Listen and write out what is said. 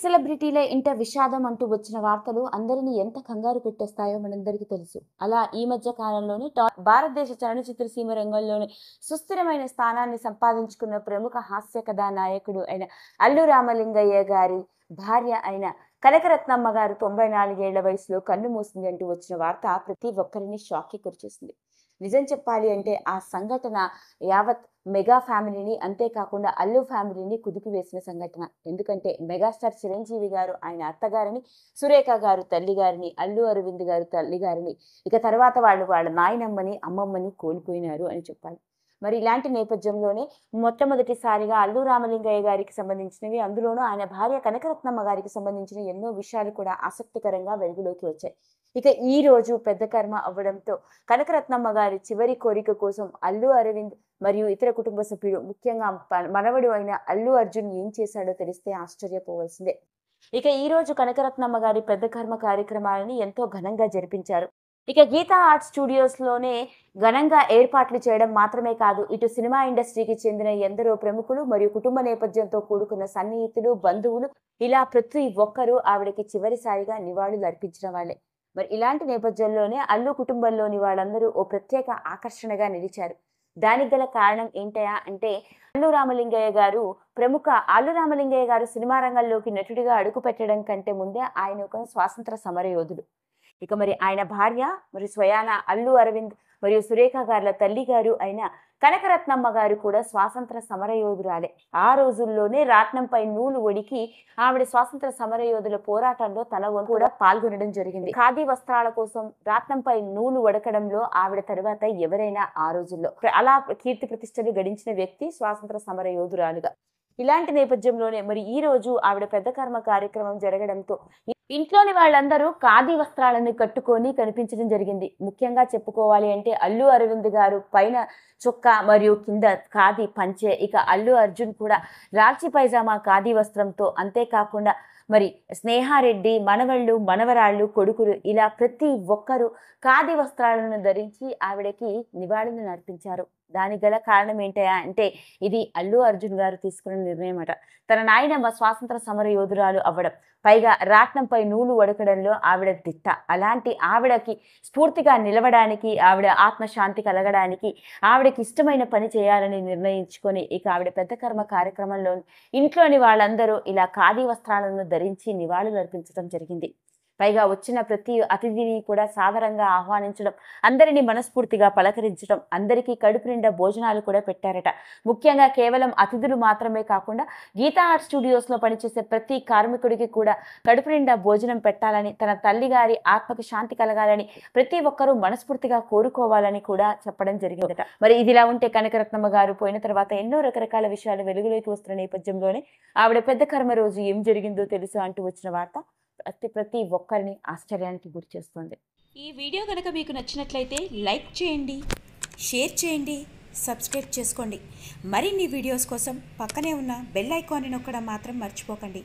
సెలబ్రిటీలే ఇంట విషాదం అంటూ వచ్చిన వార్తలు అందరినీ ఎంత కంగారు పెట్టేస్తాయో మనందరికీ తెలుసు. అలా ఈ మధ్య కాలంలోనే భారతదేశ చలనచిత్ర సీమ రంగంలోనే సుస్థిరమైన స్థానాన్ని సంపాదించుకున్న ప్రముఖ హాస్య కథా నాయకుడు అయిన అల్లు రామలింగయ్య గారి భార్య అయిన కనకరత్నమ్మ గారు 94 ఏళ్ల వయసులో కన్ను మూసింది అంటూ వచ్చిన వార్త ప్రతి ఒక్కరిని షాక్కి గురిచేసింది. నిజం చెప్పాలి అంటే ఆ సంఘటన యావత్ మెగా ఫ్యామిలీని, అంతేకాకుండా అల్లు ఫ్యామిలీని కుదిపివేసిన సంఘటన. ఎందుకంటే మెగాస్టార్ చిరంజీవి గారు ఆయన అత్తగారిని, సురేఖ గారు తల్లి గారిని, అల్లు అరవింద్ గారు తల్లి గారిని, ఇక తర్వాత వాళ్ళ నాయనమ్మని, అమ్మమ్మని కోల్పోయినారు అని చెప్పాలి. మరి ఇలాంటి నేపథ్యంలోనే మొట్టమొదటిసారిగా అల్లు రామలింగయ్య గారికి సంబంధించినవి, అందులోనూ ఆయన భార్య కనకరత్నమ్మ గారికి సంబంధించిన ఎన్నో విషయాలు కూడా ఆసక్తికరంగా వెలుగులోకి వచ్చాయి. ఇక ఈ రోజు పెద్ద కర్మ అవ్వడంతో కనకరత్నమ్మ గారి చివరి కోరిక కోసం అల్లు అరవింద్ మరియు ఇతర కుటుంబ సభ్యులు, ముఖ్యంగా మనవడు అయిన అల్లు అర్జున్ ఏం చేశాడో తెలిస్తే ఆశ్చర్యపోవాల్సిందే. ఇక ఈ రోజు కనకరత్నమ్మ గారి పెద్ద కర్మ కార్యక్రమాలని ఎంతో ఘనంగా జరిపించారు. ఇక గీతా ఆర్ట్ స్టూడియోస్లోనే ఘనంగా ఏర్పాట్లు చేయడం మాత్రమే కాదు, ఇటు సినిమా ఇండస్ట్రీకి చెందిన ఎందరో ప్రముఖులు మరియు కుటుంబ నేపథ్యంతో కూడుకున్న సన్నిహితులు, బంధువులు, ఇలా ప్రతి ఒక్కరూ ఆవిడకి చివరిసారిగా నివాళులు అర్పించిన వాళ్ళే. మరి ఇలాంటి నేపథ్యంలోనే అల్లు కుటుంబంలోని వాళ్ళందరూ ఓ ప్రత్యేక ఆకర్షణగా నిలిచారు. దానికి గల కారణం ఏంటయా అంటే, అల్లు రామలింగయ్య గారు సినిమా రంగంలోకి నటుడిగా అడుగు పెట్టడం కంటే ముందే ఆయన ఒక స్వాతంత్ర సమరయోధుడు. ఇక మరి ఆయన భార్య మరి స్వయాన అల్లు అరవింద్ మరియు సురేఖ గారుల తల్లి గారు అయిన కనకరత్నమ్మ గారు కూడా స్వాతంత్ర సమరయోధురాలే. ఆ రోజుల్లోనే రాట్నంపై నూలు ఒడికి ఆవిడ స్వాతంత్ర సమరయోధుల పోరాటంలో తన వంతు కూడా పాల్గొనడం జరిగింది. ఖాదీ వస్త్రాల కోసం రాట్నంపై నూలు వడకడంలో ఆవిడ తర్వాత ఎవరైనా ఆ రోజుల్లో అలా కీర్తి ప్రతిష్టలు గడించిన వ్యక్తి స్వాతంత్ర సమరయోధురాలుగా. ఇలాంటి నేపథ్యంలోనే మరి ఈ రోజు ఆవిడ పెద్ద కర్మ కార్యక్రమం జరగడంతో ఇంట్లోని వాళ్ళందరూ ఖాదీ వస్త్రాలను కట్టుకొని కనిపించడం జరిగింది. ముఖ్యంగా చెప్పుకోవాలి అంటే అల్లు అరవింద్ గారు పైన చొక్కా మరియు కింద ఖాదీ పంచె, ఇక అల్లు అర్జున్ కూడా రాల్చి పైజామా ఖాదీ వస్త్రంతో, అంతేకాకుండా మరి స్నేహారెడ్డి మనవళ్ళు, మనవరాళ్ళు, కొడుకులు, ఇలా ప్రతి ఒక్కరూ ఖాదీ వస్త్రాలను ధరించి ఆవిడకి నివాళులను అర్పించారు. దానికి గల కారణం ఏంటయా అంటే, ఇది అల్లు అర్జున్ గారు తీసుకున్న నిర్ణయం అట. తన నాయనమ్మ స్వాతంత్ర సమర యోధురాలు అవ్వడం, పైగా రాట్నంపై నూలు వడకడంలో ఆవిడ దిట్ట. అలాంటి ఆవిడకి స్ఫూర్తిగా నిలవడానికి, ఆవిడ ఆత్మశాంతి కలగడానికి, ఆవిడకి ఇష్టమైన పని చేయాలని నిర్ణయించుకొని ఇక ఆవిడ పెద్ద కర్మ కార్యక్రమంలో ఇంట్లోని వాళ్ళందరూ ఇలా ఖాదీ వస్త్రాలను ధరించి నివాళులు అర్పించడం జరిగింది. పైగా వచ్చిన ప్రతి అతిథిని కూడా సాదరంగా ఆహ్వానించడం, అందరినీ మనస్ఫూర్తిగా పలకరించడం, అందరికీ కడుపు నిండా భోజనాలు కూడా పెట్టారట. ముఖ్యంగా కేవలం అతిథులు మాత్రమే కాకుండా గీతా ఆర్ట్ స్టూడియోస్లో పనిచేసే ప్రతి కార్మికుడికి కూడా కడుపు నిండా భోజనం పెట్టాలని, తన తల్లి గారి ఆత్మకు శాంతి కలగాలని ప్రతి ఒక్కరూ మనస్ఫూర్తిగా కోరుకోవాలని కూడా చెప్పడం జరిగిందట. మరి ఇదిలా ఉంటే కనకరత్నమ్మ గారు పోయిన తర్వాత ఎన్నో రకరకాల విషయాలు వెలుగులోకి వస్తున్న నేపథ్యంలోనే ఆవిడ పెద్ద కర్మ రోజు ఏం జరిగిందో తెలుసు అంటూ వచ్చిన వార్త ప్రతి ఒక్కరిని ఆశ్చర్యానికి గురి చేస్తుంది. ఈ వీడియో కనుక మీకు నచ్చినట్లయితే లైక్ చేయండి, షేర్ చేయండి, సబ్స్క్రైబ్ చేసుకోండి. మరిన్ని వీడియోస్ కోసం పక్కనే ఉన్న బెల్ ఐకాన్ని నొక్కడం మాత్రం మర్చిపోకండి.